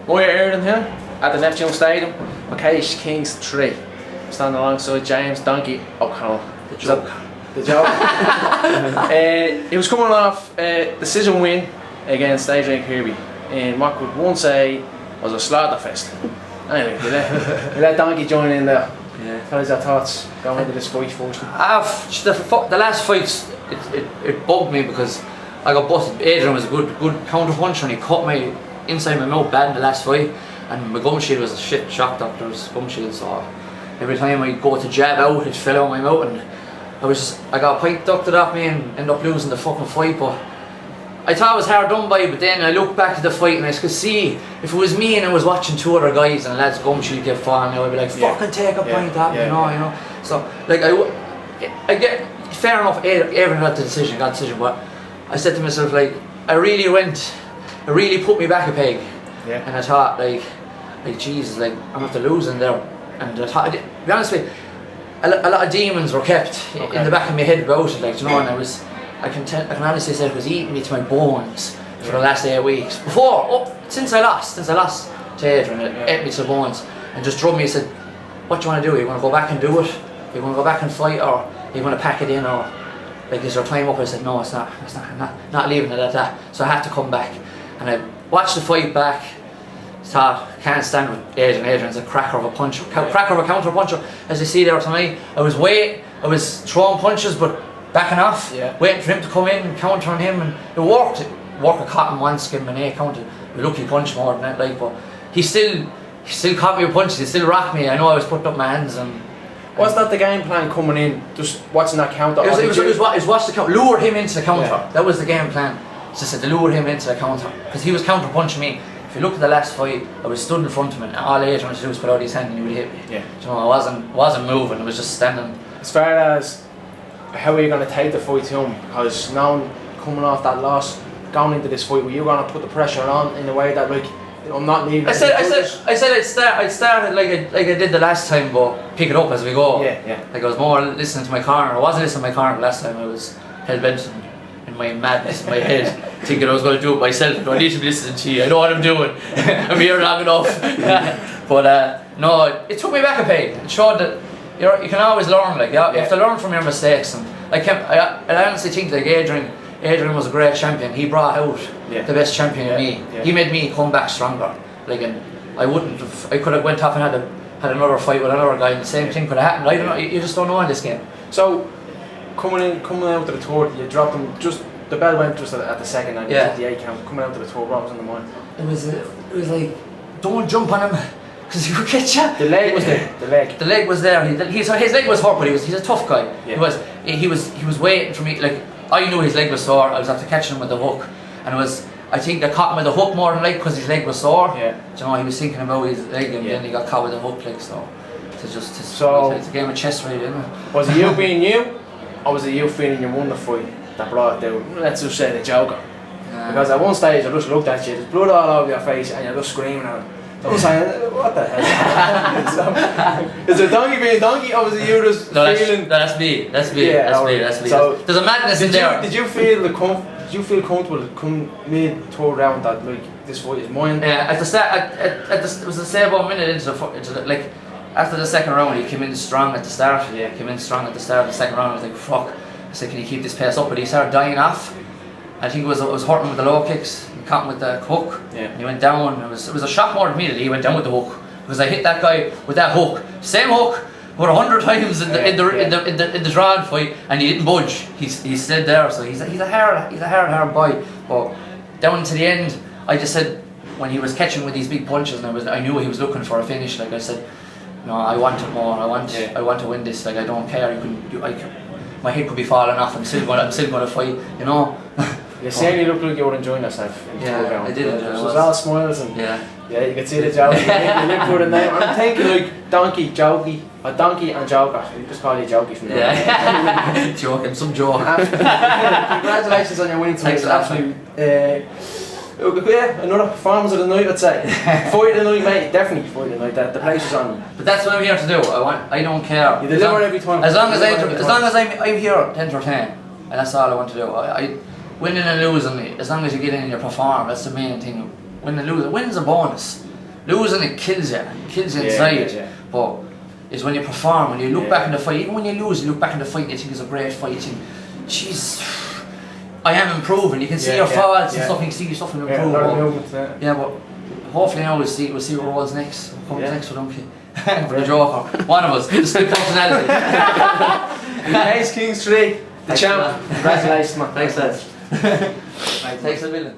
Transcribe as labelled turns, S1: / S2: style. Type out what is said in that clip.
S1: Roy Erdenhill at the Neptune Stadium. Macaish Kings 3. Standing alongside James Donkey O'Connell.
S2: The joke.
S1: The joke. He was coming off a decision win against Adrian Kirby in what could one say was a slaughter fest. Anyway, we let Donkey join in there.
S2: Yeah.
S1: Tell us your thoughts going into this fight first.
S2: The last fight, it bugged me because I got busted. Adrian was a good counter puncher and he cut me inside my mouth bad in the last fight, and my gum shield was a shit shock doctor's gum shield, so every time I go to jab out it fell out my mouth, and I got a pint ducked off me and ended up losing the fucking fight. But I thought it was hard done by, but then I looked back at the fight and I could see if it was me and I was watching two other guys and the lad's gum shield get falling, I'd be like, fucking take a pint off me, you know. So like I get fair enough. Everyone got the decision, but I said to myself, like, I really put me back a peg.
S1: Yeah.
S2: And I thought, like Jesus, like I'm after losing there. And I thought, to be honest with you, a lot of demons were kept in the back of my head about it, like, you know. And I can honestly say it was eating me to my bones for the last 8 weeks. Since I lost to Adrian, it ate me to the bones and just drove me and said, what do you want to do? You want to go back and do it? You want to go back and fight, or you want to pack it in, or like, is there time up? I said, no, it's not. I'm not leaving it at that. So I had to come back, and I watched the fight back. Thought, can't stand with Adrian. Adrian's a cracker of a puncher, cracker of a counter puncher. As you see there tonight, I was throwing punches but backing off, waiting for him to come in and countering him, and it worked. Work a cotton one skin and 8 counted. A lucky punch more than that, like, but he still caught me with punches. He still rocked me. I know I was putting up my hands and.
S1: Was that the game plan coming in? Just watching that counter?
S2: It was watch the counter, lure him into the counter. Yeah. That was the game plan. Just to lure him into the counter, because he was counter punching me. If you look at the last fight, I was stood in front of him, and all Adrian wanted to do was put out his hand and he would hit me.
S1: Yeah.
S2: You know, I wasn't moving. I was just standing.
S1: As far as how are you going to take the fight to him? Because now coming off that loss, going into this fight, were you going to put the pressure on in a way that, like, I'm not leaving?
S2: I said I'd start like I did the last time, but pick it up as we go.
S1: Yeah.
S2: Like, I was more listening to my corner. I wasn't listening to my corner last time. I was hell bent in my madness in my head, thinking I was going to do it myself. I need to be listening to you. I know what I'm doing. I'm here long enough. But no, it took me back a peg. It showed that you can always learn. Like, you have to learn from your mistakes. And I honestly think, like, Adrian was a great champion. He brought out the best champion in me. Yeah. He made me come back stronger. Like, and I could have went off and had another fight with another guy, and the same thing could have happened. I don't know. You just don't know in this game.
S1: So coming out to the third, you dropped him. Just the bell went just at the second, and you took the 8 count. Coming out to the third, what was on the mind?
S2: It was like, don't jump on him, because he would get you.
S1: The leg was there. The leg was there.
S2: His leg was hurt, but he's a tough guy.
S1: Yeah.
S2: He was waiting for me. Like, I knew his leg was sore. I was after catching him with the hook, and I think I caught him with the hook more than like because his leg was sore.
S1: Yeah.
S2: You know, he was thinking about his leg, and then he got caught with the hook, like, so. It's a game of chess, really, isn't it?
S1: Was it you being you, or was it you feeling you won the fight that brought it down? Let's just say the Joker. Because at one stage I just looked at you, there's blood all over your face, and you're just screaming at him. So I'm saying, what the hell? Is it Donkey being Donkey, or was it you just feeling?
S2: That's me. That's me. So there's a madness in there.
S1: Did you feel comfortable come mid-third round that, like, this fight is mine?
S2: Yeah, at the start, it was the same about a minute into like, after the second round, he came in strong at the start. Yeah, came in strong at the start of the second round. I was like, fuck. I said, can you keep this pace up? But he started dying off. I think it was hurting with the low kicks. He caught him with the hook. Yeah. And he went down. It was a shock more than me that he went down with the hook, because I hit that guy with that hook, same hook, about 100 times in the drawing fight, and he didn't budge. He stayed there. So he's a hard boy. But down to the end, I just said, when he was catching with these big punches, and I knew he was looking for a finish. Like, I said, no, I want it more. I want to win this. Like, I don't care. My head could be falling off. I'm still going to fight. You know.
S1: You certainly look like you were enjoying yourself.
S2: Yeah, I did enjoy it.
S1: It was all smiles, and you could see the joke. You look for the name. I'm thinking like Donkey, Jokey, or Donkey and Joker. You just call you Jokey from now.
S2: Yeah, joking, some joke.
S1: Congratulations on your winning tonight. Absolutely. Another performance of the night, I'd say. Fight of the night, mate. Definitely fight of the night. The place is on.
S2: But that's what I'm here to do. I don't care.
S1: You deliver every time.
S2: As long as I'm here to entertain, and that's all I want to do. Winning and losing, as long as you get in and you perform, that's the main thing. Winning and losing, winning's a bonus. Losing it kills you inside.
S1: Yeah.
S2: But it's when you perform, when you look back in the fight, even when you lose, you look back in the fight and you think it's a great fight, you think, jeez, I am improving. You can see your faults and stuff, you can see yourself improving. But hopefully now we'll see what rolls next. What comes next for Donkey? For the Joker. One of us, the split personality.
S1: Ace King Street, the champ. Congratulations, man.
S2: Thanks, lads. Thanks a million.